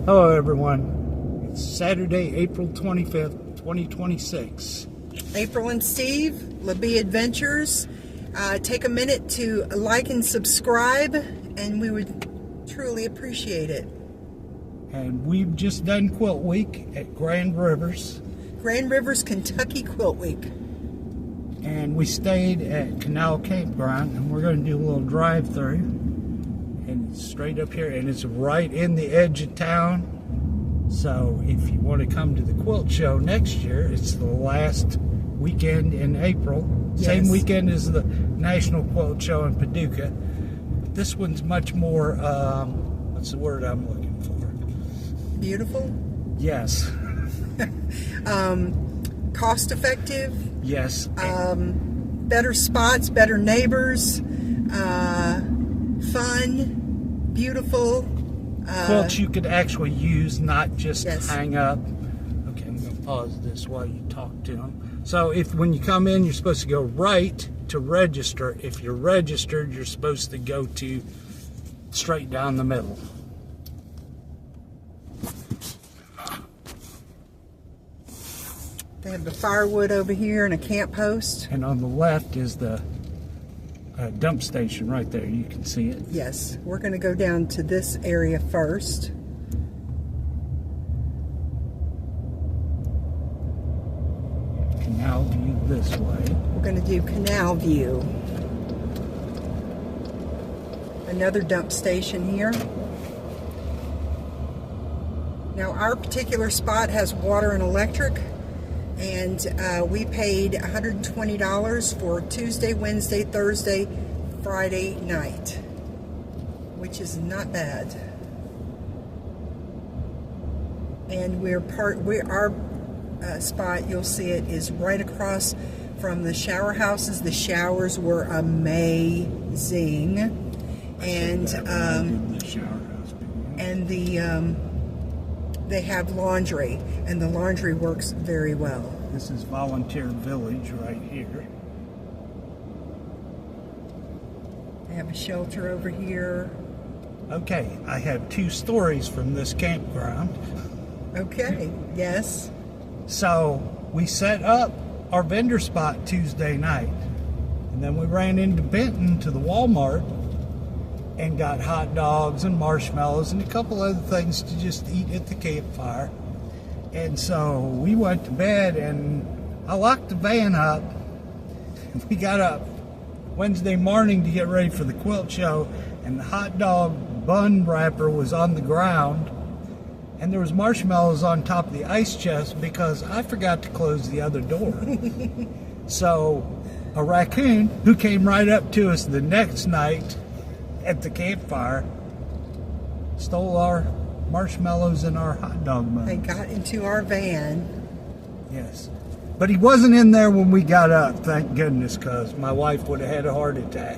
Hello everyone, it's Saturday, April 25th, 2026. April and Steve, LABBEE Adventures. Take a minute to like and subscribe, and we would truly appreciate it. And we've just done Quilt Week at Grand Rivers. Grand Rivers, Kentucky Quilt Week. And we stayed at Canal Campground, and we're going to do a little drive-through. And it's straight up here, and it's right in the edge of town. So if you want to come to the quilt show next year, it's the last weekend in April. Yes. Same weekend as the National Quilt Show in Paducah. This one's much more, what's the word I'm looking for? Beautiful? Yes. Cost effective? Yes. Better spots, better neighbors, fun, beautiful. Quilts you could actually use, not just Yes. hang up. Okay, I'm going to pause this while you talk to them. So when you come in, you're supposed to go right to register. If you're registered, you're supposed to go to straight down the middle. They have the firewood over here and a camp post. And on the left is the dump station right there. You can see it. Yes, we're going to go down to this area first. Canal view this way. We're going to do Canal View. Another dump station here. Now our particular spot has water and electric, and we paid $120 for Tuesday, Wednesday, Thursday, Friday night, which is not bad. And our spot, you'll see it, is right across from the shower houses. The showers were amazing, and they have laundry, and the laundry works very well. This is Volunteer Village right here. They have a shelter over here. Okay, I have two stories from this campground. Okay, yes. So we set up our vendor spot Tuesday night, and then we ran into Benton to the Walmart and got hot dogs and marshmallows and a couple other things to just eat at the campfire. And so we went to bed, and I locked the van up. We got up Wednesday morning to get ready for the quilt show, and the hot dog bun wrapper was on the ground, and there was marshmallows on top of the ice chest because I forgot to close the other door. So a raccoon who came right up to us the next night at the campfire stole our marshmallows and our hot dog buns. They got into our van. Yes. But he wasn't in there when we got up, thank goodness, because my wife would have had a heart attack.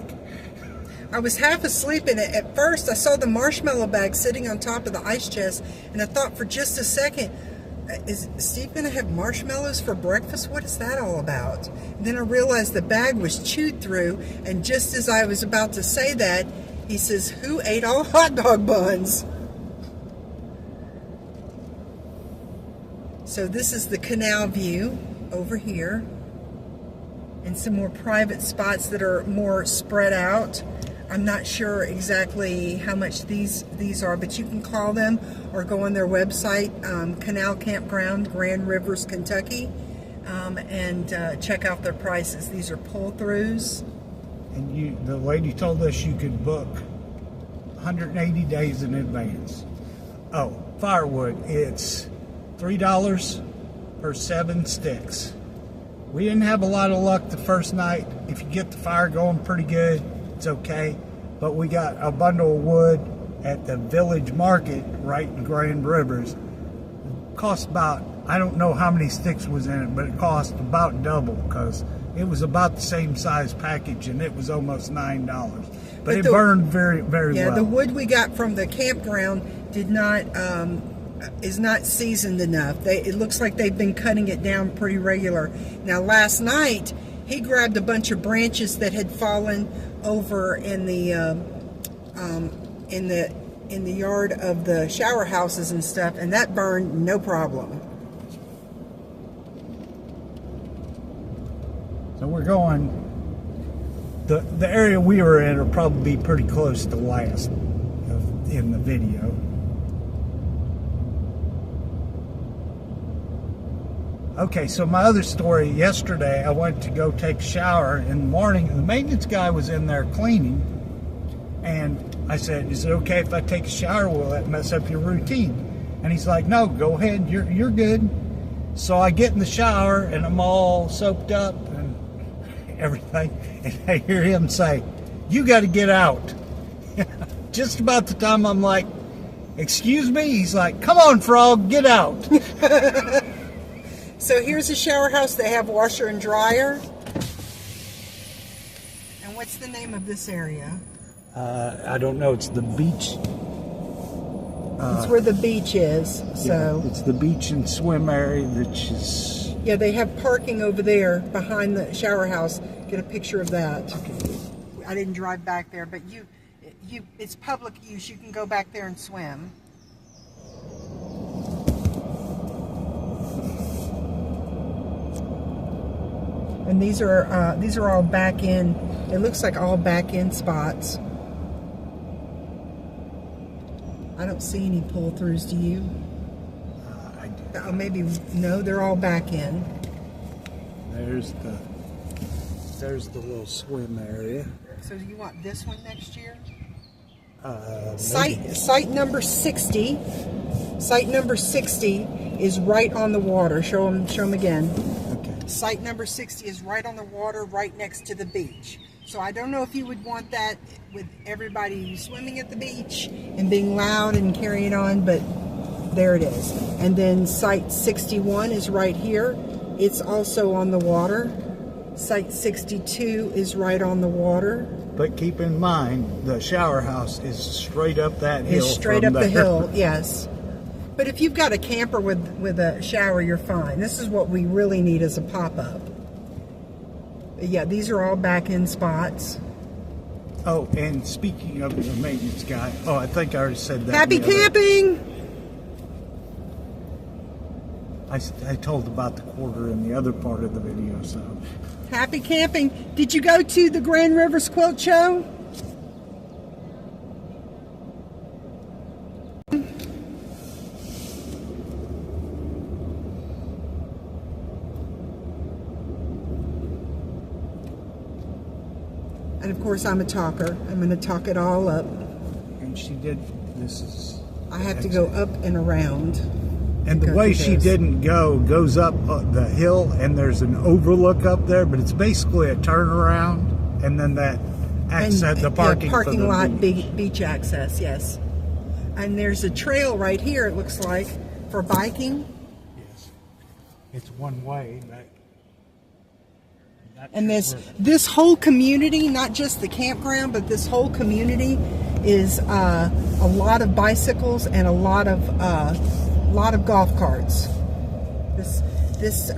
I was half asleep, and at first I saw the marshmallow bag sitting on top of the ice chest, and I thought for just a second, is Steve going to have marshmallows for breakfast? What is that all about? And then I realized the bag was chewed through, and just as I was about to say that, he says, "Who ate all hot dog buns?" So this is the canal view over here, and some more private spots that are more spread out. I'm not sure exactly how much these are, but you can call them or go on their website, Canal Campground, Grand Rivers, Kentucky, and check out their prices. These are pull-throughs. And the lady told us you could book 180 days in advance. Oh, firewood, it's $3 per 7 sticks. We didn't have a lot of luck the first night. If you get the fire going pretty good, it's okay. But we got a bundle of wood at the village market right in Grand Rivers. It cost about, I don't know how many sticks was in it, but it cost about double because it was about the same size package, and it was almost $9. But it burned very, very well. Yeah, the wood we got from the campground is not seasoned enough. It looks like they've been cutting it down pretty regular. Now last night he grabbed a bunch of branches that had fallen over in the in the yard of the shower houses and stuff, and that burned no problem. So we're going, the area we were in will probably be pretty close to last in the video. Okay, so my other story, yesterday I went to go take a shower in the morning, and the maintenance guy was in there cleaning, and I said, is it okay if I take a shower? Will that mess up your routine? And he's like, no, go ahead, you're good. So I get in the shower and I'm all soaped up and everything, and I hear him say, you got to get out. Just about the time I'm like, excuse me? He's like, come on, frog, get out. So here's a shower house. They have washer and dryer. And what's the name of this area? I don't know. It's the beach. It's where the beach is. So yeah, it's the beach and swim area, which is... Yeah, they have parking over there behind the shower house. Get a picture of that. Okay. I didn't drive back there, but it's public use. You can go back there and swim. And these are all back in. It looks like all back in spots. I don't see any pull-throughs. Do you? I do. Oh, maybe no. They're all back in. There's the little swim area. So you want this one next year? Maybe. Site number 60. Site number 60 is right on the water. Show them again. Okay. Site number 60 is right on the water, right next to the beach. So I don't know if you would want that with everybody swimming at the beach and being loud and carrying on, but there it is. And then site 61 is right here. It's also on the water. Site 62 is right on the water. But keep in mind, the shower house is straight up that hill. It's straight up the hill, yes. But if you've got a camper with a shower, you're fine. This is what we really need as a pop-up. Yeah, these are all back-in spots. Oh, and speaking of the maintenance guy, I think I already said that. Happy camping! I told about the quarter in the other part of the video, so. Happy camping. Did you go to the Grand Rivers Quilt Show? And of course, I'm a talker. I'm going to talk it all up. And she did, this is... I have to go up and around. And the way she didn't goes up the hill, and there's an overlook up there, but it's basically a turnaround, and then that access, the parking for the lot, beach access, yes. And there's a trail right here, it looks like, for biking. Yes. It's one way, but... And this whole community, not just the campground, but this whole community is a lot of bicycles and a lot of golf carts. This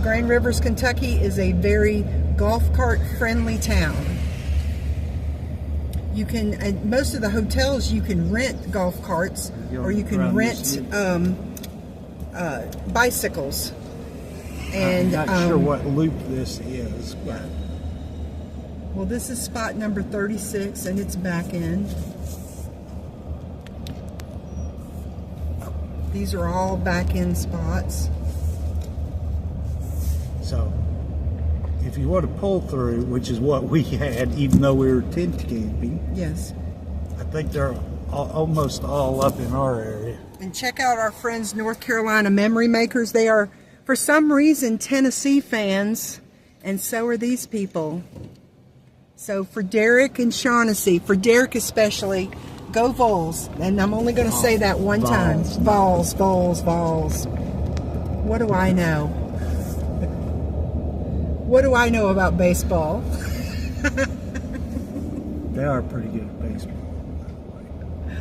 Grand Rivers, Kentucky is a very golf cart friendly town. You can, at most of the hotels, you can rent golf carts or you can rent bicycles. And I'm not sure what loop this is, but... Well, this is spot number 36, and it's back in. These are all back in spots. So, if you want to pull through, which is what we had, even though we were tent camping. Yes. I think they're almost all up in our area. And check out our friends, North Carolina Memory Makers. They are, for some reason, Tennessee fans, and so are these people. So for Derek and Shaughnessy, for Derek especially, go Vols. And I'm only going to say that one time. Vols, Vols, Vols. What do I know? What do I know about baseball? They are pretty good at baseball, by the way.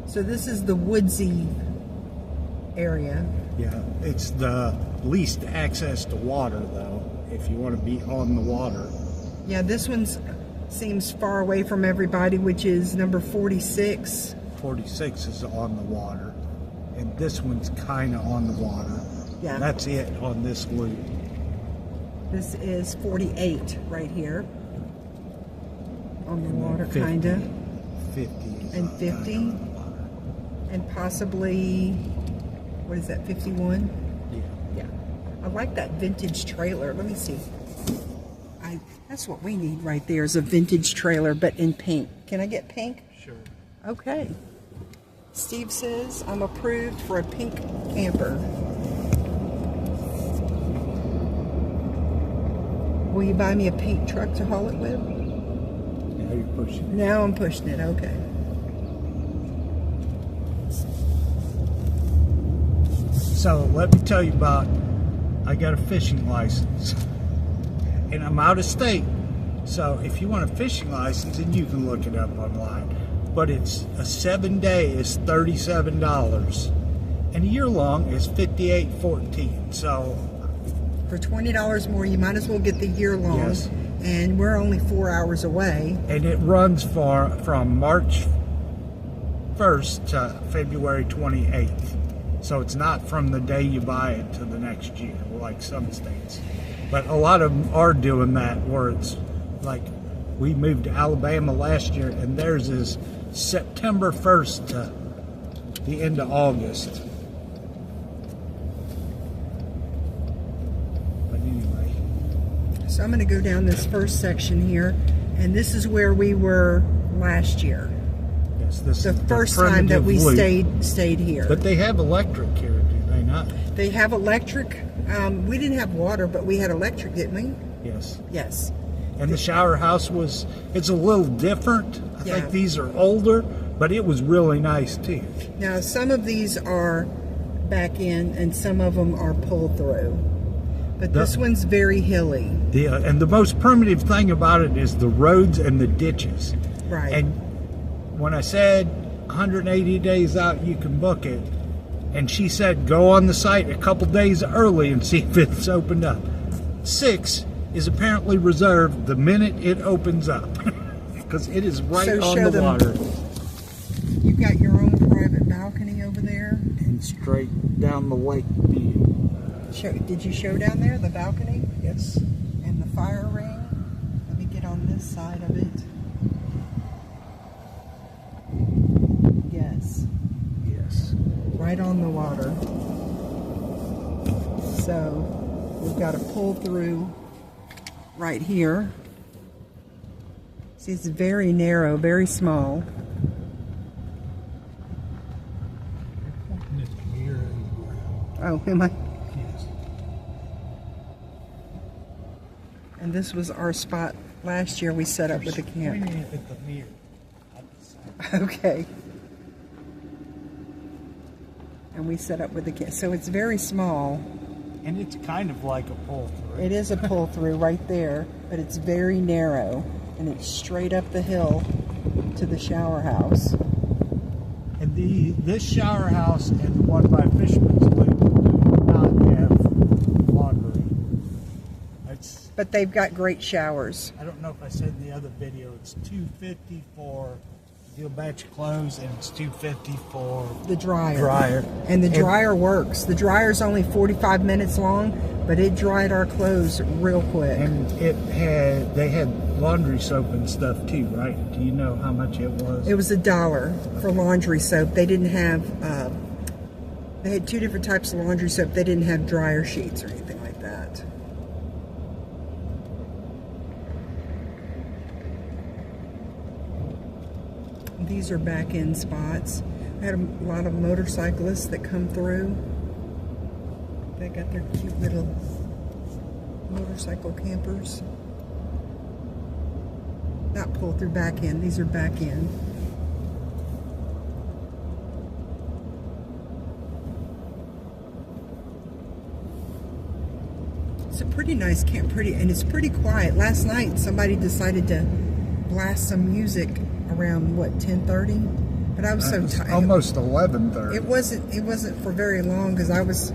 So this is the woodsy area. Yeah, it's the least access to water, though, if you want to be on the water. Yeah, this one's seems far away from everybody, which is number 46. 46 is on the water, and this one's kind of on the water. Yeah. That's it on this loop. This is 48 right here. On the And then water, 50. kind of. 50 is And on- 50. kinda on the water. And possibly, what is that, 51? Yeah. Yeah. I like that vintage trailer. Let me see. That's what we need right there, is a vintage trailer, but in pink. Can I get pink? Sure. Okay. Steve says I'm approved for a pink camper. Will you buy me a pink truck to haul it with? Now you're pushing it. Now I'm pushing it, okay. So let me tell you about, I got a fishing license and I'm out of state. So if you want a fishing license, then you can look it up online. But it's a 7-day is $37 and a year long is $58.14. So For $20 more, you might as well get the year long. Yes. And we're only 4 hours away. and it runs from March 1st to February 28th. So it's not from the day you buy it to the next year, like some states. But a lot of them are doing that, where it's like, we moved to Alabama last year, and theirs is September 1st to the end of August. But anyway, So I'm going to go down this first section here, and this is where we were last year. yes, this The is first time that we primitive loop. stayed here. But they have electric here, do they not? They have electric. We didn't have water, but we had electric, didn't we? Yes. Yes. And the shower house it's a little different. I Yeah. think these are older, but it was really nice too. Now, some of these are back in, and some of them are pull through. But this one's very hilly. And the most primitive thing about it is the roads and the ditches. Right. And when I said 180 days out you can book it, and she said go on the site a couple days early and see if it's opened up. 6 is apparently reserved the minute it opens up, because it is right So on show the them. water. You've got your own private balcony over there. And straight down the lake view. Did you show down there the balcony Yes. and the fire ring? Let me get on this side of it. Yes, Yes. right on the water. So we've got a pull through right here. See, it's very narrow, very small. Oh, am I? Yes. And this was our spot last year. We set up with the camp. Pointing it at the mirror. Okay. And we set up with the camp. So it's very small. And it's kind of like a pull through. It is a pull through right there, but it's very narrow. And it's straight up the hill to the shower house. And this shower house and the one by Fisherman's Loop do not have laundry. But they've got great showers. I don't know if I said in the other video, it's $250 for do a batch of clothes, and it's $250 for The dryer. And the dryer works. The dryer's only 45 minutes long, but it dried our clothes real quick. And they had laundry soap and stuff too, right? Do you know how much it was? It was $1 for laundry soap. They didn't have, they had 2 different types of laundry soap. They didn't have dryer sheets or anything like that. These are back-end spots. I had a lot of motorcyclists that come through. They got their cute little motorcycle campers. Not pull through back end, these are back end. It's a pretty nice camp, and it's pretty quiet. Last night somebody decided to blast some music around what, 10:30? But I was so tired. Almost 11:30. It wasn't for very long because I was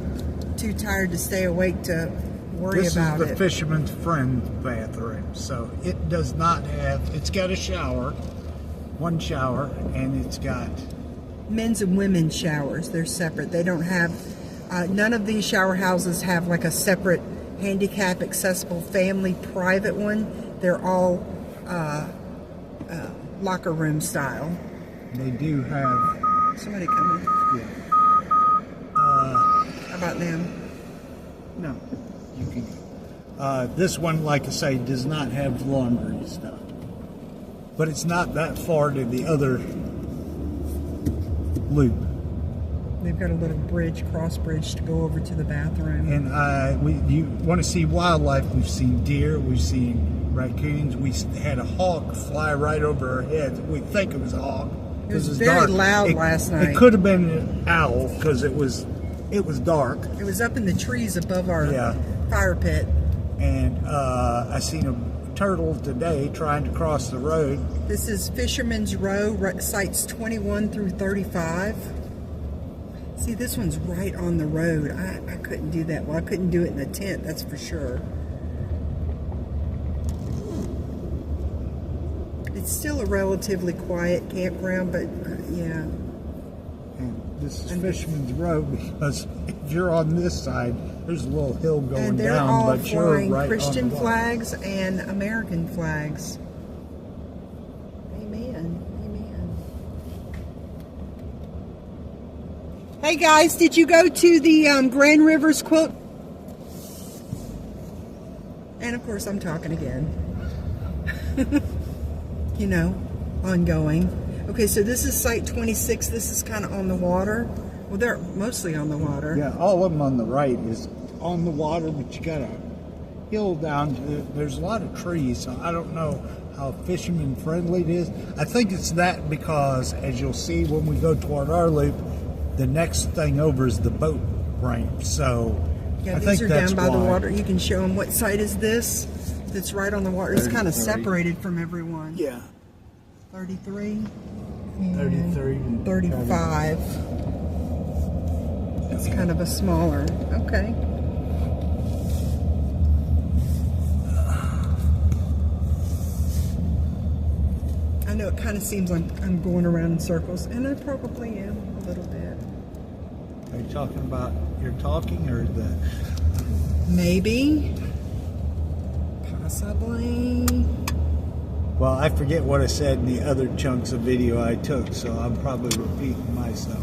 too tired to stay awake to worry about it. This is the Fisherman's Friend bathroom. So it does not have, it's got a shower, one shower, and it's got men's and women's showers. They're separate. They don't have, none of these shower houses have like a separate handicap accessible family private one. They're all locker room style. They do have. Somebody coming. Yeah. How about them? No, you can. This one, like I say, does not have laundry stuff, but it's not that far to the other loop. They've got a little bridge, cross bridge, to go over to the bathroom. And you want to see wildlife? We've seen deer, we've seen raccoons. We had a hawk fly right over our heads. We think it was a hawk. It was very loud last night. It could have been an owl because it was dark. It was up in the trees above our fire pit. And I seen a turtle today trying to cross the road. This is Fisherman's Row, sites 21 through 35. See, this one's right on the road. I couldn't do that. Well, I couldn't do it in a tent, that's for sure. It's still a relatively quiet campground, but yeah. And this is Fisherman's Row because if you're on this side, there's a little hill going and they're down, all but you're flying right Christian on the flags and American flags. Amen. Hey guys, did you go to the Grand Rivers quilt? And of course I'm talking again. You know, ongoing. Okay, so this is site 26. This is kind of on the water. Well, they're mostly on the water. Yeah, all of them on the right is on the water, but you got a hill down. There's a lot of trees, so I don't know how fisherman friendly it is. I think it's that because, as you'll see when we go toward our loop, the next thing over is the boat ramp. So yeah, I these think are that's down by why. the water. You can show them what site is this. That's right on the water. It's kind of 33. separated from everyone. Yeah. 33. 33. 35. It's kind of a smaller. Okay. I know it kind of seems like I'm going around in circles, and I probably am a little bit. Are you talking about your talking or the... Maybe. Possibly. Well, I forget what I said in the other chunks of video I took, so I'm probably repeating myself.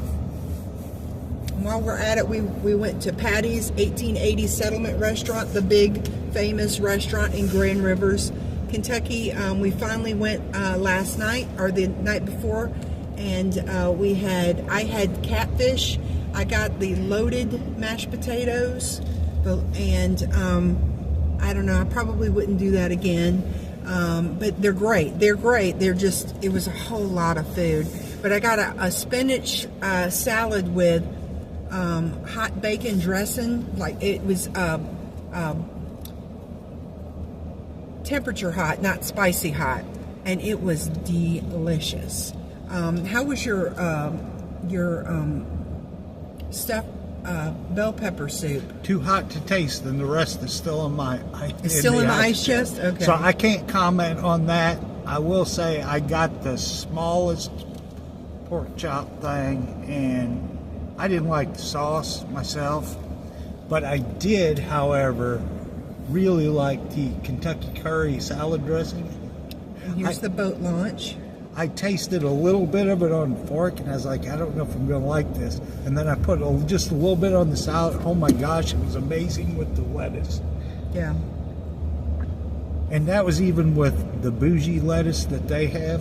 While we're at it, we went to Patty's 1880 Settlement Restaurant, the big famous restaurant in Grand Rivers, Kentucky. We finally went last night, or the night before, and I had catfish. I got the loaded mashed potatoes, and I don't know, I probably wouldn't do that again. But they're great. They're great. It was a whole lot of food. But I got a spinach salad with hot bacon dressing. Like it was temperature hot, not spicy hot. And it was delicious. How was your stuffed bell pepper soup? Too hot to taste, and the rest is still in my It's still in the ice chest? Okay. So I can't comment on that. I will say I got the smallest pork chop thing, and I didn't like the sauce myself, but I did, however, really like the Kentucky curry salad dressing. And here's the boat launch. I tasted a little bit of it on a fork, and I was like, I don't know if I'm going to like this. And then I put just a little bit on the salad. Oh my gosh, it was amazing with the lettuce. Yeah. And that was even with the bougie lettuce that they have.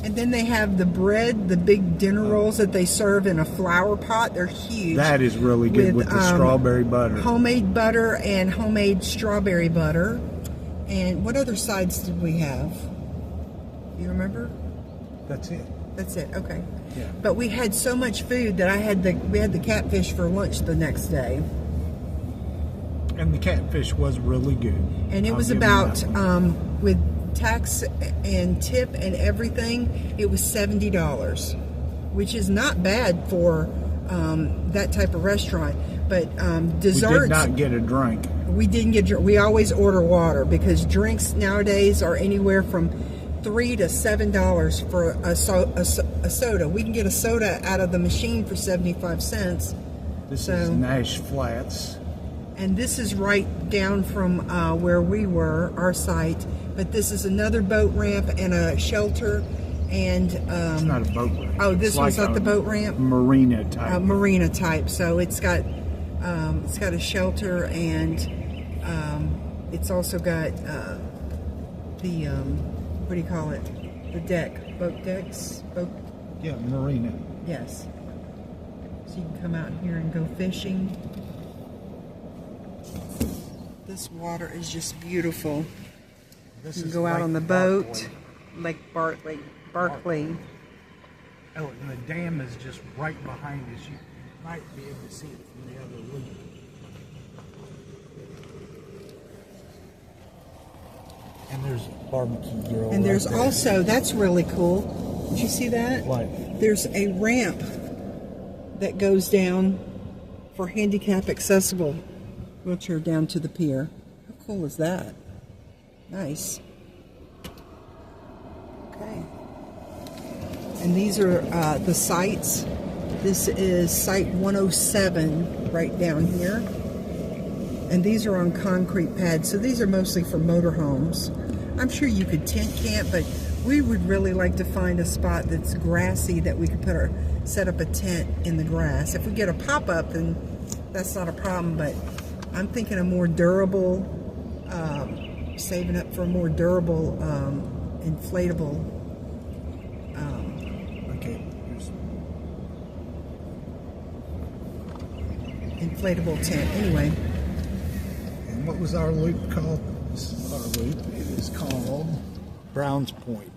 And then they have the bread, the big dinner rolls that they serve in a flower pot. They're huge. That is really good with the strawberry butter. Homemade butter and homemade strawberry butter. And what other sides did we have? You remember? That's it. That's it. Okay. Yeah. But we had so much food that we had the catfish for lunch the next day. And the catfish was really good. And it was about with tax and tip and everything, it was $70, which is not bad for that type of restaurant. But We desserts. did not get a drink. We didn't get. We always order water because drinks nowadays are anywhere from $3 to $7 for a soda. We can get a soda out of the machine for 75 cents. This is Nash Flats. And this is right down from where we were, our site. But this is another boat ramp and a shelter. And It's not a boat ramp. oh, this It's one's like not the boat ramp. Marina type. Marina type. So it's got a shelter, and it's also got the what do you call it? The deck, boat decks, boat. Yeah, marina. Yes. So you can come out here and go fishing. This water is just beautiful. This You can is go out Lake on the Barkley. boat, Lake Barkley. Oh, and the dam is just right behind us. You might be able to see it from the other loop. And there's a barbecue grill. And there's right there. also, that's really cool. Did you see that? What? There's a ramp that goes down for handicap accessible wheelchair down to the pier. How cool is that? Nice. Okay. And these are the sites. This is site 107 right down here. And these are on concrete pads. So these are mostly for motorhomes. I'm sure you could tent camp, but we would really like to find a spot that's grassy that we could set up a tent in the grass. If we get a pop-up, then that's not a problem, but I'm thinking a more durable, saving up for a more durable, inflatable. Okay. Inflatable tent. Anyway. And what was our loop called? This is our loop. It is called Browns Point.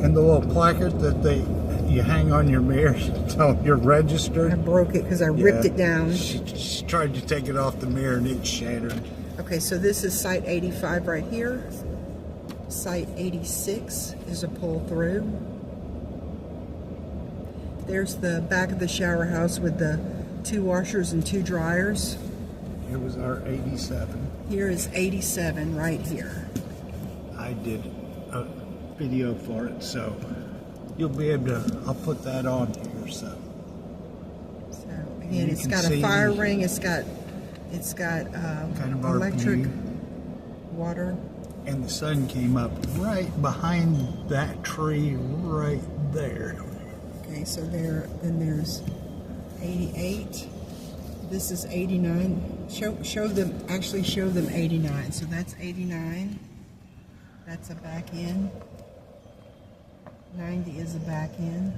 And the little placard that you hang on your mirror until you're I registered. broke it because I ripped it down. She tried to take it off the mirror and it shattered. Okay, so this is site 85 right here. Site 86 is a pull through. There's the back of the shower house with the 2 washers and 2 dryers. It was our 87. Here is 87 right here. I did a video for it, so you'll be able to, I'll put that on here, so. So again, You it's can got a see fire ring, it's got kind of our electric, view. water. And the sun came up right behind that tree right there. Okay, so then there's 88. This is 89. Show them 89. So that's 89. That's a back end. 90 is a back end.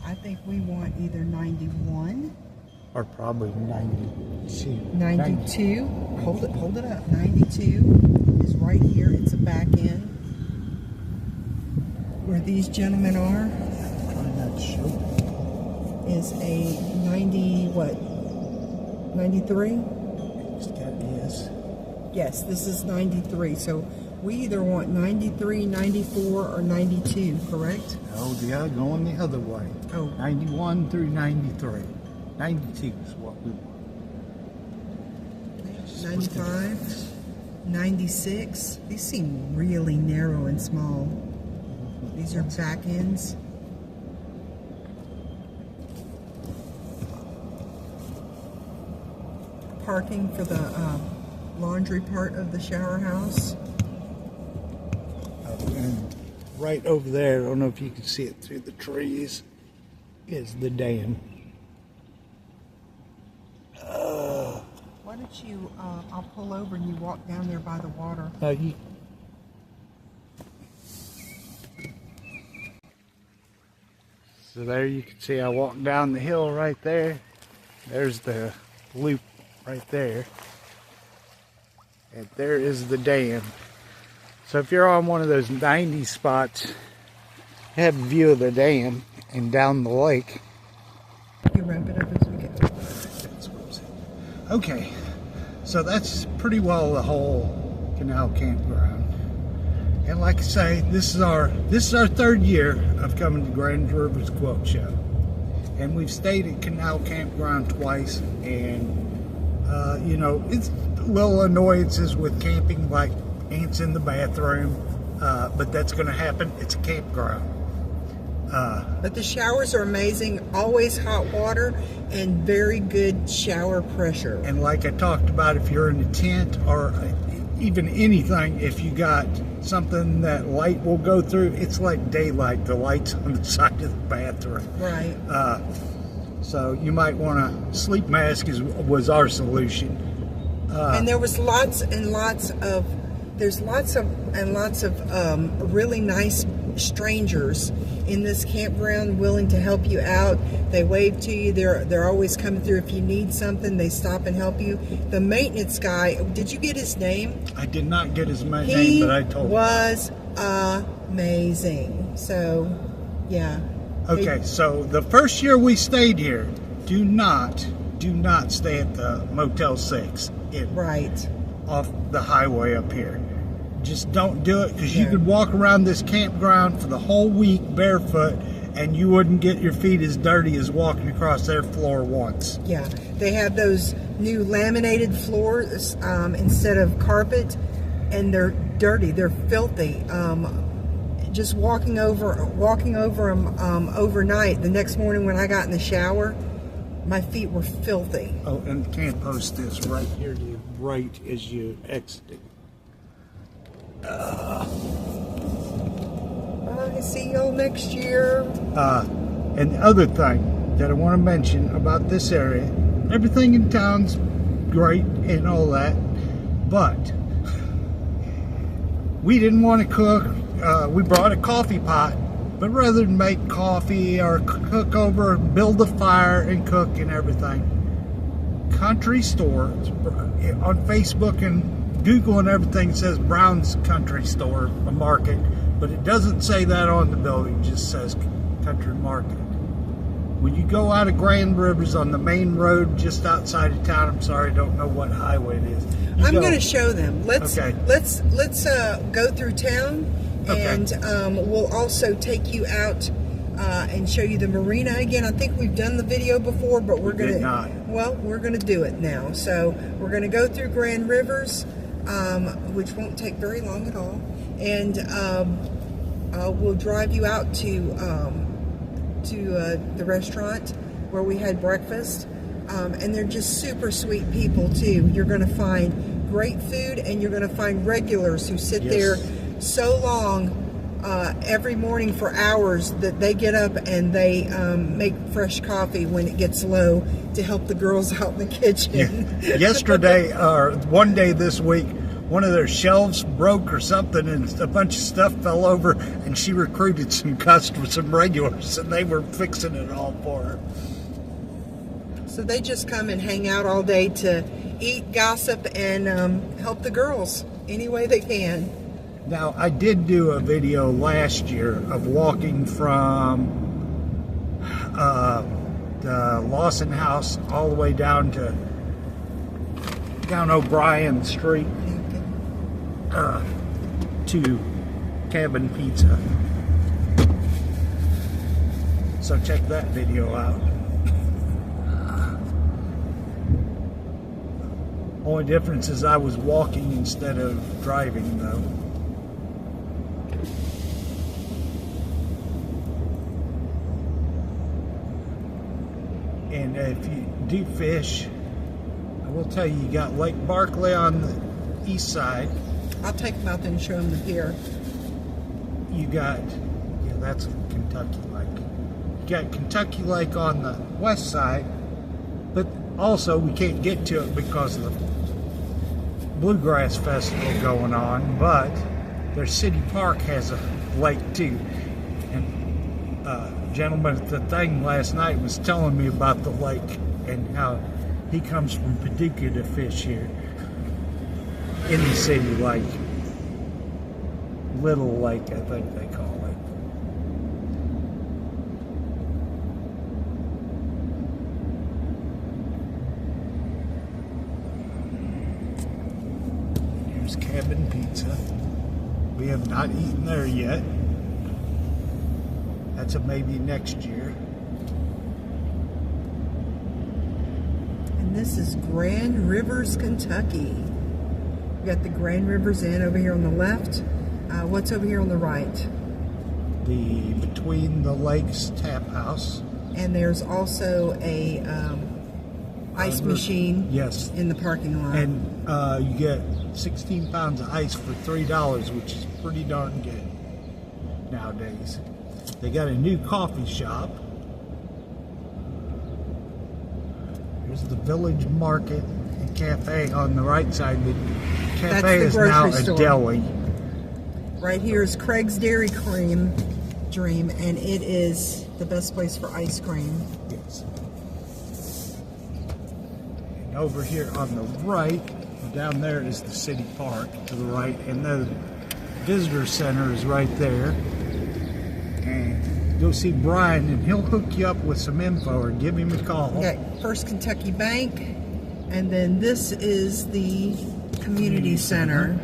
I think we want either 91, Or probably 92. 92. Hold it up. 92 is right here. It's a back end. Where these gentlemen are Trying not to show. is a 90 what? 93? Yes. Yes, this is 93. So we either want 93, 94, or 92, correct? Oh, yeah, going the other way. Oh. 91 through 93. 92 is what we want. 95, 96. These seem really narrow and small. These are back ends. Parking for the laundry part of the shower house. And right over there, I don't know if you can see it through the trees, is the dam. Why don't you, I'll pull over and you walk down there by the water. So there you can see I walked down the hill right there. There's the loop right there. And there is the dam. So if you're on one of those 90 spots, you have a view of the dam and down the lake. You wrap it up as we go. That's what I'm saying. Okay, so that's pretty well the whole Canal campground. And like I say, this is our third year of coming to Grand Rivers Quilt Show. And we've stayed at Canal Campground twice, and you know, it's little annoyances with camping, like ants in the bathroom, but that's going to happen. It's a campground. But the showers are amazing, always hot water and very good shower pressure. And like I talked about, if you're in a tent or even anything, if you got something that light will go through, it's like daylight, the lights on the side of the bathroom. Right. So you might want a sleep mask was our solution. And there was lots and lots of really nice strangers in this campground willing to help you out. They wave to you. They're always coming through. If you need something, they stop and help you. The maintenance guy, did you get his name? I did not get his name, but I told him. He was amazing. So, yeah. Okay, so the first year we stayed here, do not stay at the Motel 6. Right. Off the highway up here. Just don't do it, because you could walk around this campground for the whole week barefoot and you wouldn't get your feet as dirty as walking across their floor once. Yeah, they have those new laminated floors instead of carpet, and they're dirty, they're filthy. Just walking over them overnight, the next morning when I got in the shower, my feet were filthy. Oh, and can't post this right here to you, right as you exit. See y'all next year. And the other thing that I want to mention about this area, everything in town's great and all that, but we didn't want to cook. We brought a coffee pot, but rather than make coffee or cook over, build a fire and cook and everything, Country Store on Facebook and Google and everything says Brown's Country Store, a market, but it doesn't say that on the building, it just says Country Market. When you go out of Grand Rivers on the main road just outside of town, I'm sorry, I don't know what highway it is. I'm going to show them. Let's go through town, and we'll also take you out and show you the marina again. I think we've done the video before, but we're going to, well, we're going to do it now. So we're going to go through Grand Rivers, which won't take very long at all, and we'll drive you out to the restaurant where we had breakfast, and they're just super sweet people too. You're going to find great food, and you're going to find regulars who sit there so long every morning for hours that they get up and they make fresh coffee when it gets low to help the girls out in the kitchen. Yeah. Yesterday, or one day this week, one of their shelves broke or something, and a bunch of stuff fell over, and she recruited some customers, some regulars, and they were fixing it all for her. So they just come and hang out all day to eat, gossip, and help the girls any way they can. Now, I did do a video last year of walking from the Lawson House all the way down O'Brien Street to Cabin Pizza. So check that video out. Only difference is I was walking instead of driving, though. And if you do fish, I will tell you, you got Lake Barkley on the east side. I'll take them out there and show them the pier. You got, that's Kentucky Lake. You got Kentucky Lake on the west side, but also we can't get to it because of the Bluegrass Festival going on, but their city park has a lake too. And gentleman at the thing last night was telling me about the lake and how he comes from Paducah to fish here in the city lake. Little Lake, I think they call it. Here's Cabin Pizza. We have not eaten there yet. That's a maybe next year. And this is Grand Rivers, Kentucky. We got the Grand Rivers Inn over here on the left. What's over here on the right? The Between the Lakes Tap House. And there's also a ice machine, yes, in the parking lot. And you get 16 pounds of ice for $3, which is pretty darn good nowadays. They got a new coffee shop. Here's the Village Market and Cafe on the right side. The cafe is now a deli. Right here is Craig's Dairy Cream Dream, and it is the best place for ice cream. Yes. And over here on the right, down there is the city park to the right, and the visitor center is right there. And you'll see Brian, and he'll hook you up with some info or give him a call. We got First Kentucky Bank, and then this is the community center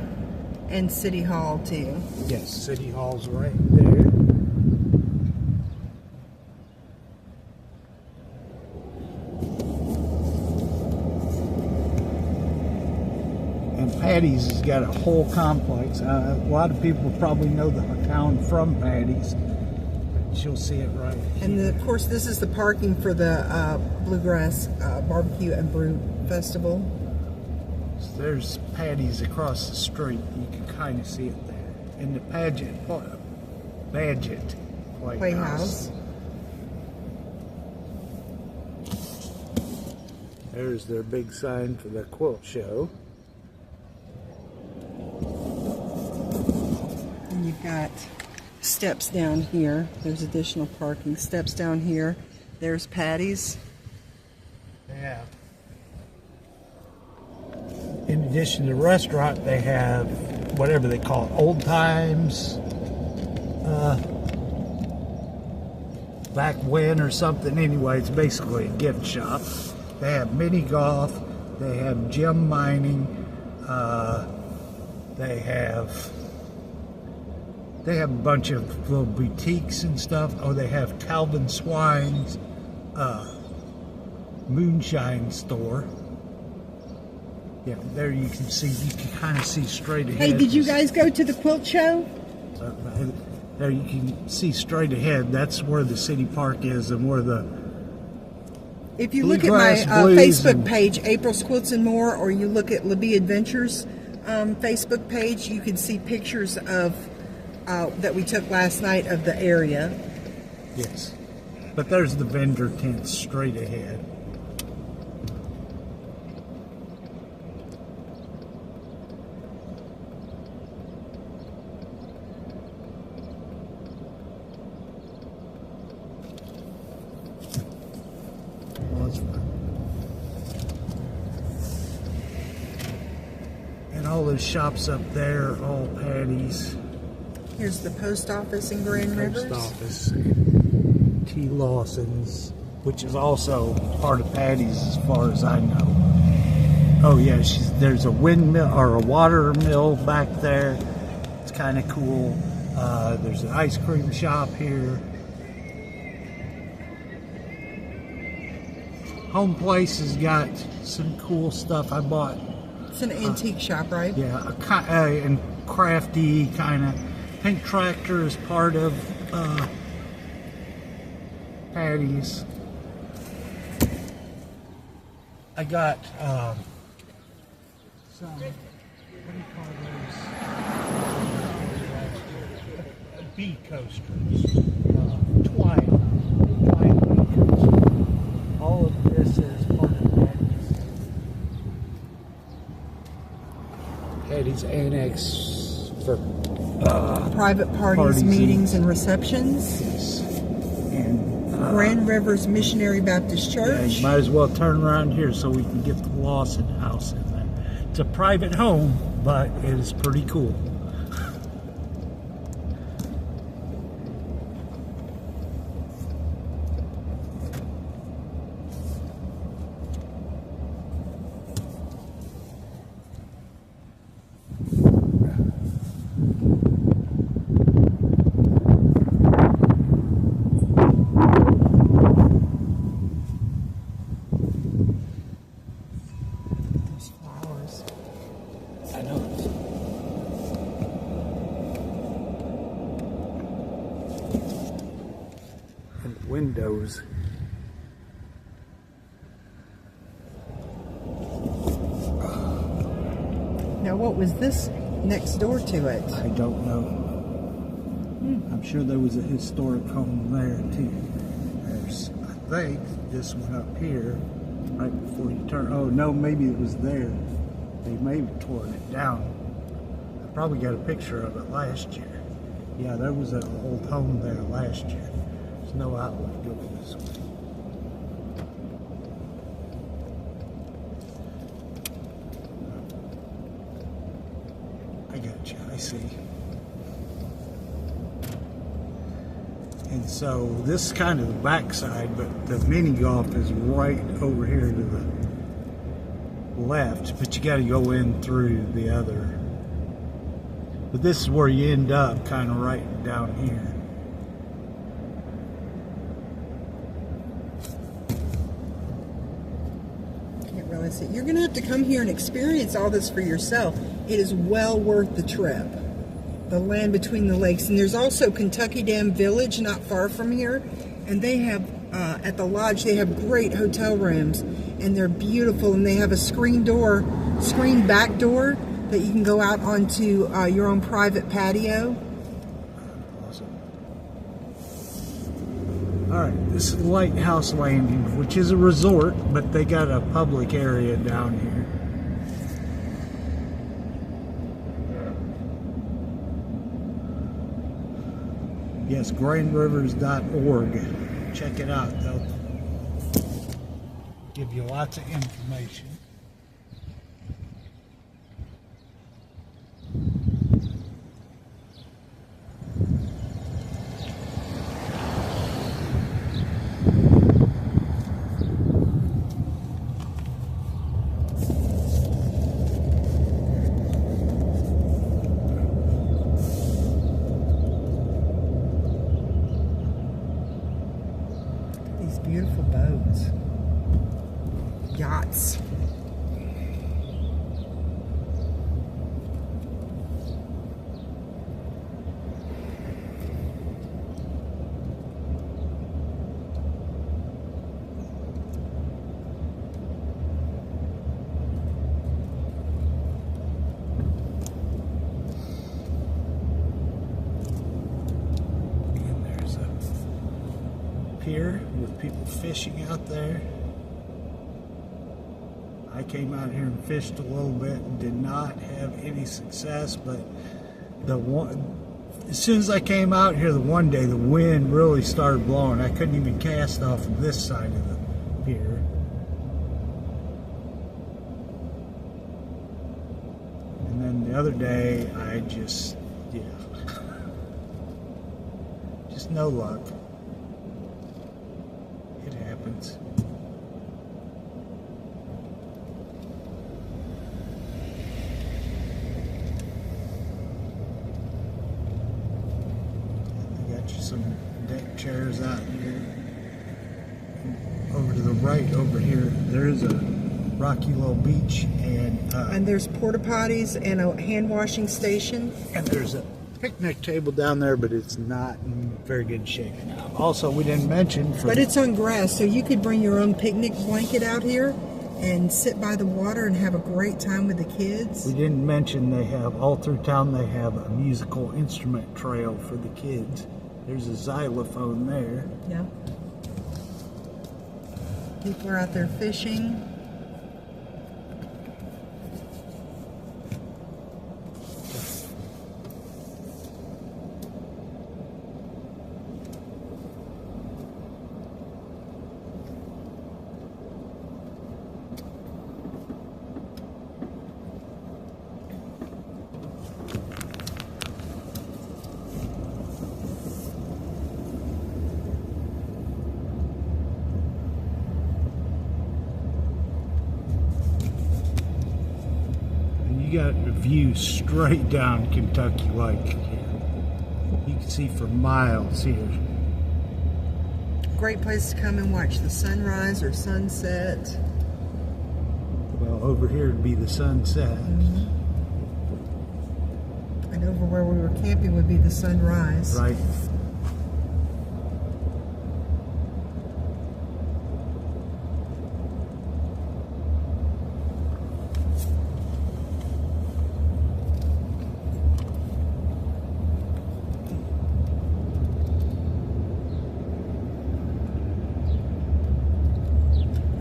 and City Hall too. Yes, City Hall's right there. And Patty's has got a whole complex. A lot of people probably know the town from Patty's. You'll see it right and here. of course, this is the parking for the Bluegrass Barbecue and Brew Festival. So there's Patty's across the street. You can kind of see it there. And the Badgett Playhouse. There's their big sign for the quilt show. And you've got steps down here. There's additional parking. Steps down here. There's Patty's. Yeah. In addition to the restaurant, they have whatever they call it, Old Times, back when or something. Anyway, it's basically a gift shop. They have mini golf. They have gem mining. They have a bunch of little boutiques and stuff. Oh, they have Calvin Swine's moonshine store. Yeah, there you can kind of see straight ahead. Hey, did you guys go to the quilt show? There you can see straight ahead. That's where the city park is, and where the if you look at my Facebook page, April's Quilts and More, or you look at LABBEE Adventures Facebook page, you can see pictures of that we took last night of the area. Yes, but there's the vendor tent straight ahead. And all those shops up there, all Patty's. Here's the post office in Grand Rivers. Post office, T. Lawson's, which is also part of Patty's as far as I know. Oh yeah, there's a windmill or a water mill back there. It's kind of cool. There's an ice cream shop here. Home Place has got some cool stuff I bought. It's an antique shop, right? Yeah, and crafty kind of. Pink Tractor is part of Patty's. I got some, what do you call those? Bee coasters. Twine bee coasters. All of this is part of Patty's Annex for private parties, meetings, and receptions. Yes. And Grand Rivers Missionary Baptist Church. Yeah, you might as well turn around here so we can get the Lawson house in there. It's a private home, but it is pretty cool. windows. Now, what was this next door to it? I don't know. I'm sure there was a historic home there too. There's, I think, this one up here, right before you turn. Oh no, maybe it was there. They may have torn it down. I probably got a picture of it last year. Yeah, there was an old home there last year. There's no outlet going this way. I got you, I see. And so this is kind of the backside, but the mini golf is right over here to the left, but you got to go in through the other. But this is where you end up, kind of right down here. Can't really see. You're going to have to come here and experience all this for yourself. It is well worth the trip. The land between the lakes. And there's also Kentucky Dam Village not far from here. And they have, at the lodge, they have great hotel rooms. And they're beautiful. And they have a screen back door that you can go out onto your own private patio. Awesome. Alright, this is Lighthouse Landing, which is a resort, but they got a public area down here. Yes, grandrivers.org. Check it out. They'll give you lots of information. Beautiful boats, yachts. Here with people fishing out there. I came out here and fished a little bit and did not have any success, but as soon as I came out here the one day, the wind really started blowing. I couldn't even cast off of this side of the pier. And then the other day I just no luck. It happens. I got you some deck chairs out here. Over to the right over here, there's a rocky little beach, and there's porta potties and a hand washing station. And there's a picnic table down there, but it's not in very good shape now. Also, we didn't mention, but it's on grass, so you could bring your own picnic blanket out here and sit by the water and have a great time with the kids. We didn't mention they have all through town. They have a musical instrument trail for the kids. There's a xylophone there. Yeah. People are out there fishing. You got a view straight down Kentucky Lake here. You can see for miles here. Great place to come and watch the sunrise or sunset. Well, over here would be the sunset. Mm-hmm. And over where we were camping would be the sunrise. Right.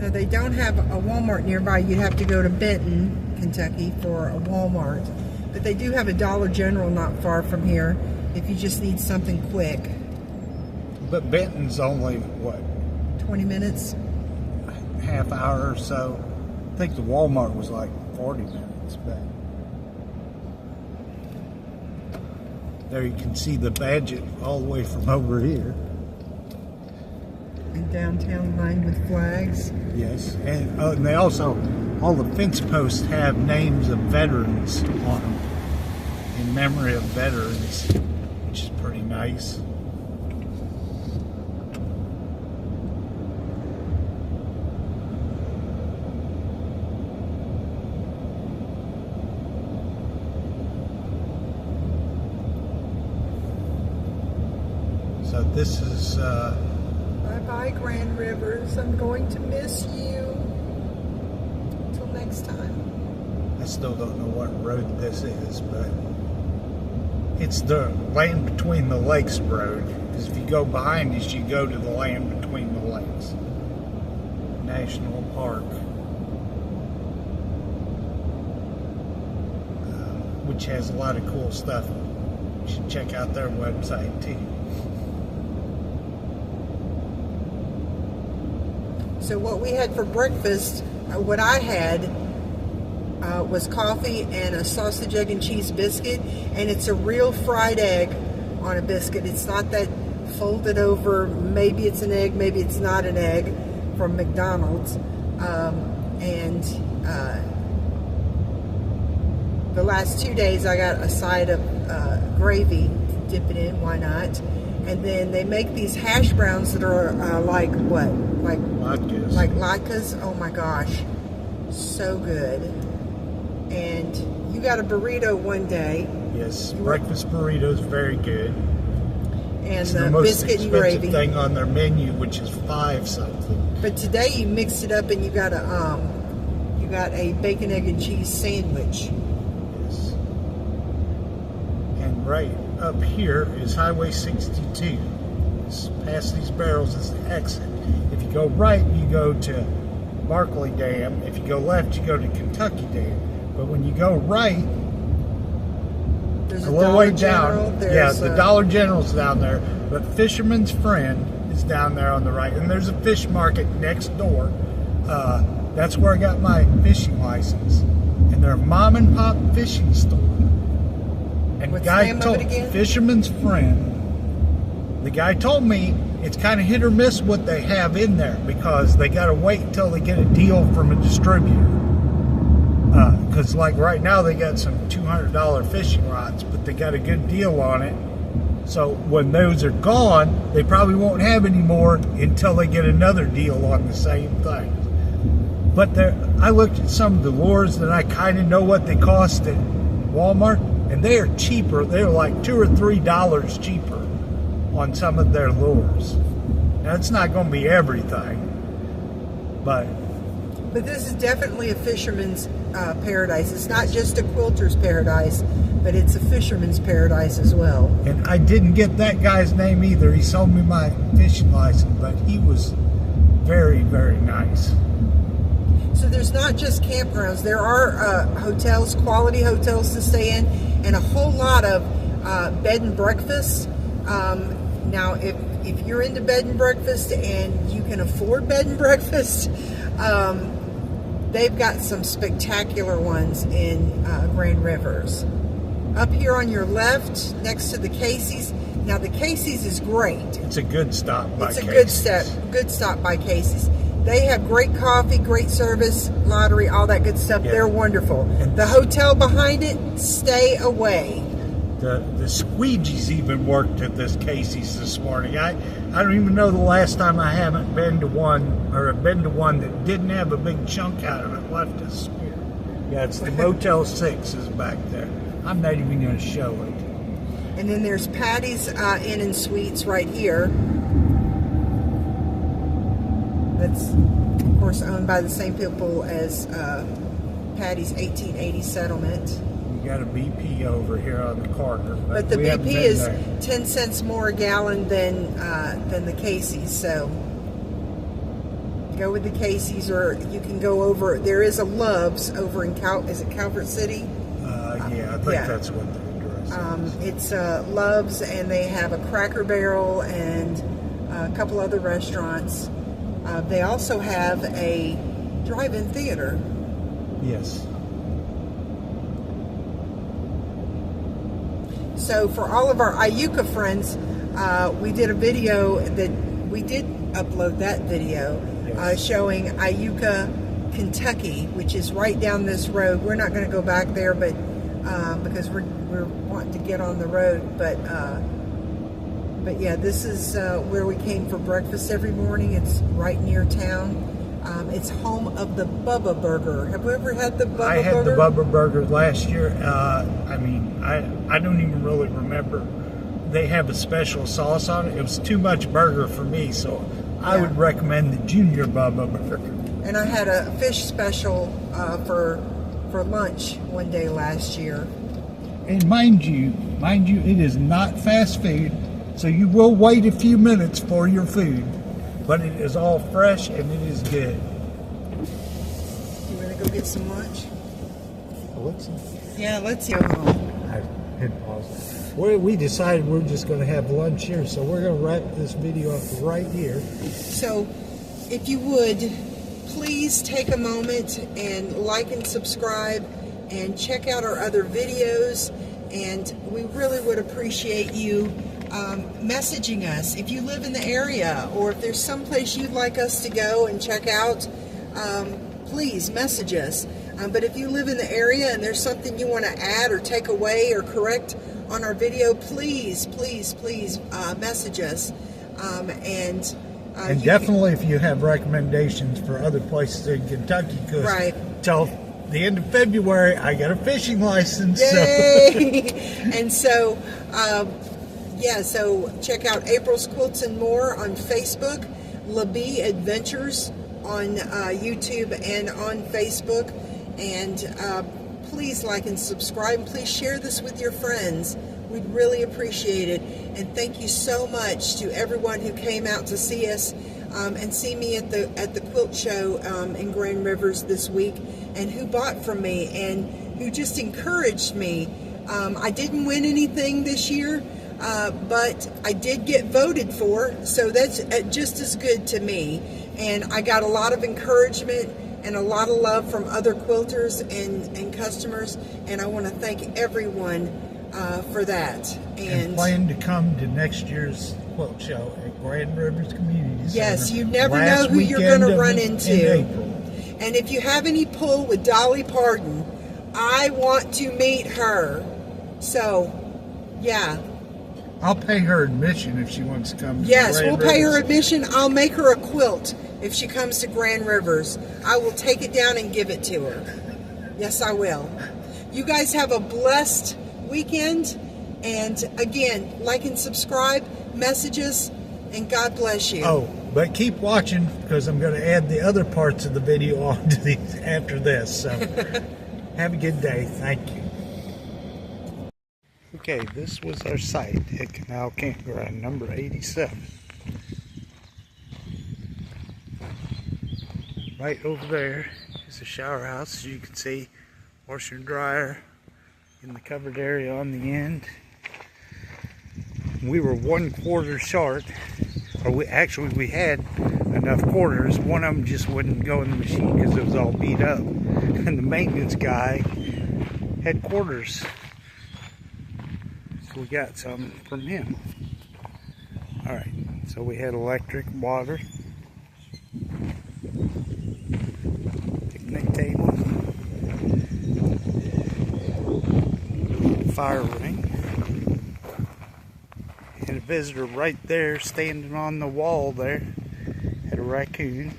So they don't have a Walmart nearby. You'd have to go to Benton, Kentucky for a Walmart. But they do have a Dollar General not far from here if you just need something quick. But Benton's only, what? 20 minutes? Half hour or so. I think the Walmart was like 40 minutes back. There you can see the Badget all the way from over here. And downtown lined with flags. Yes, and they also, all the fence posts have names of veterans on them, in memory of veterans, which is pretty nice. So this is Bye-bye, Grand Rivers. I'm going to miss you. Until next time. I still don't know what road this is, but it's the Land Between the Lakes road. Because if you go behind us, you go to the Land Between the Lakes National Park, which has a lot of cool stuff. You should check out their website too. So what we had for breakfast, what I had was coffee and a sausage, egg, and cheese biscuit, and it's a real fried egg on a biscuit. It's not that folded over, maybe it's an egg, maybe it's not an egg, from McDonald's. The last 2 days I got a side of gravy, dip it in, why not? And then they make these hash browns that are like what? Like latkes. Like latkes. Oh my gosh, so good. And you got a burrito one day. Yes, breakfast burritos, very good. And it's the most biscuit and gravy thing on their menu, which is $5 something. But today you mixed it up and you got a bacon, egg, and cheese sandwich. Yes. And right up here is Highway 62. Past these barrels is the exit. If you go right, you go to Barkley Dam. If you go left, you go to Kentucky Dam. But when you go right, there's a little way General, down, yeah, the Dollar General's down there. But Fisherman's Friend is down there on the right, and there's a fish market next door. That's where I got my fishing license, and they're a mom and pop fishing store. And What's the guy the name told of it again? Fisherman's Friend. The guy told me it's kind of hit or miss what they have in there because they got to wait until they get a deal from a distributor. Because like right now they got some $200 fishing rods, but they got a good deal on it. So when those are gone, they probably won't have any more until they get another deal on the same thing. But I looked at some of the lures that I kind of know what they cost at Walmart, and they are cheaper. They're like $2 or $3 cheaper on some of their lures. Now it's not going to be everything, but this is definitely a fisherman's paradise. It's not just a quilter's paradise, but it's a fisherman's paradise as well. And I didn't get that guy's name either. He sold me my fishing license, but he was very, very nice. So there's not just campgrounds. There are hotels, quality hotels to stay in, and a whole lot of bed and breakfast. Now, if you're into bed and breakfast and you can afford bed and breakfast, they've got some spectacular ones in Grand Rivers. Up here on your left, next to the Casey's. Now, the Casey's is great. It's a good stop by Casey's. It's a good stop by Casey's. They have great coffee, great service, lottery, all that good stuff. Yeah. They're wonderful. And the hotel behind it, stay away. The squeegees even worked at this Casey's this morning. I don't even know the last time I haven't been to one, or been to one that didn't have a big chunk out of it left us here. Yeah, it's the Motel 6 is back there. I'm not even going to show it. And then there's Patty's Inn and Suites right here. That's, of course, owned by the same people as Patty's 1880 settlement. You got a BP over here on the corner. But the BP is 10 cents more a gallon than the Casey's, so go with the Casey's, or you can go over. There is a Love's over in is it Calvert City? Yeah, I think that's what the address is. It's Love's, and they have a Cracker Barrel and a couple other restaurants. They also have a drive-in theater. Yes. So for all of our Iuka friends, we did a video that we did upload that video showing Iuka, Kentucky, which is right down this road. We're not going to go back there, but because we're wanting to get on the road. But yeah, this is where we came for breakfast every morning. It's right near town. It's home of the Bubba Burger. Have you ever had the Bubba Burger? I had the Bubba Burger last year. I mean, I don't even really remember. They have a special sauce on it. It was too much burger for me, so I would recommend the Junior Bubba Burger. And I had a fish special for lunch one day last year. And mind you, it is not fast food, so you will wait a few minutes for your food. But it is all fresh and it is good. You want to go get some lunch? Alexa? Yeah, let's go home. I hit pause. We decided we're just going to have lunch here, so we're going to wrap this video up right here. So, if you would, please take a moment and like and subscribe and check out our other videos. And we really would appreciate you messaging us if you live in the area, or if there's someplace you'd like us to go and check out. Please message us. But if you live in the area and there's something you want to add or take away or correct on our video, please message us. And definitely if you have recommendations for other places in Kentucky, because till the end of February I got a fishing license. Yay! And so so check out April's Quilts and More on Facebook, LABBEE Adventures on YouTube and on Facebook. And please like and subscribe. Please share this with your friends. We'd really appreciate it. And thank you so much to everyone who came out to see us and see me at the quilt show in Grand Rivers this week, and who bought from me and who just encouraged me. I didn't win anything this year, but I did get voted for, so that's just as good to me. And I got a lot of encouragement and a lot of love from other quilters and customers, and I want to thank everyone for that. And plan to come to next year's quilt show at Grand Rivers Community Center. Yes, you never know who you're going to run into. In April. And if you have any pull with Dolly Parton, I want to meet her. So, yeah. I'll pay her admission if she wants to come to Yes, Grand we'll pay her Rivers. admission. I'll make her a quilt if she comes to Grand Rivers. I will take it down and give it to her. Yes, I will. You guys have a blessed weekend. And again, like and subscribe, message us, and God bless you. Oh, but keep watching, because I'm going to add the other parts of the video on to these after this. So have a good day. Thank you. Okay, this was our site at Canal Campground, number 87. Right over there is a shower house, as you can see, washer and dryer in the covered area on the end. We were 1/4 short, or we had enough quarters. One of them just wouldn't go in the machine because it was all beat up, and the maintenance guy had quarters, so we got some from him. All right, so we had electric, water, picnic table, fire ring, and a visitor right there standing on the wall there had a raccoon.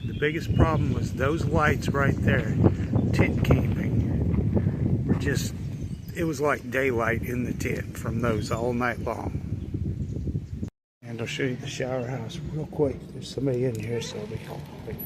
The biggest problem was those lights right there, tent camping, were just, it was like daylight in the tent from those all night long. And I'll show you the shower house real quick. There's somebody in here, so I'll be quick.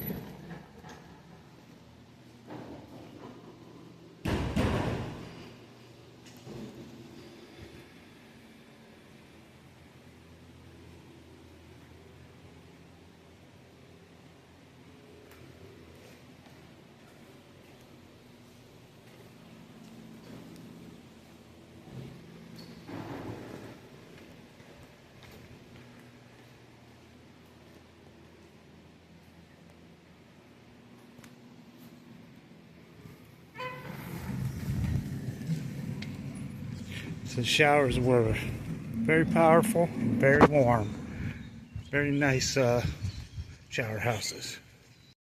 The showers were very powerful and very warm. Very nice shower houses.